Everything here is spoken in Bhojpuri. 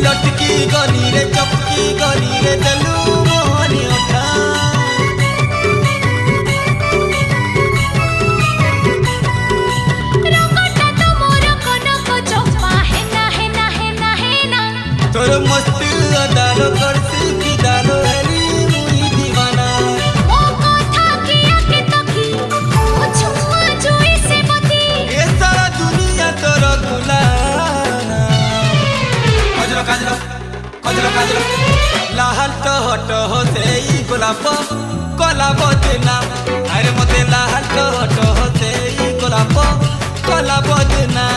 लटकी गली रे चपकी गली रे दलू मोहनी उठा तोर मस्त अदारो करसी की दारो हेली मुई दीवाना ओ कथा किया के तकी ओ छुआ जोई से मती ये सारा दुनिया तोर गुलाम कजरो कजरो कजरो कजरो लाल तो हट हो सेई गोलाप कला बदना अरे मते लाल तो हट हो सेई गोलाप कला बदना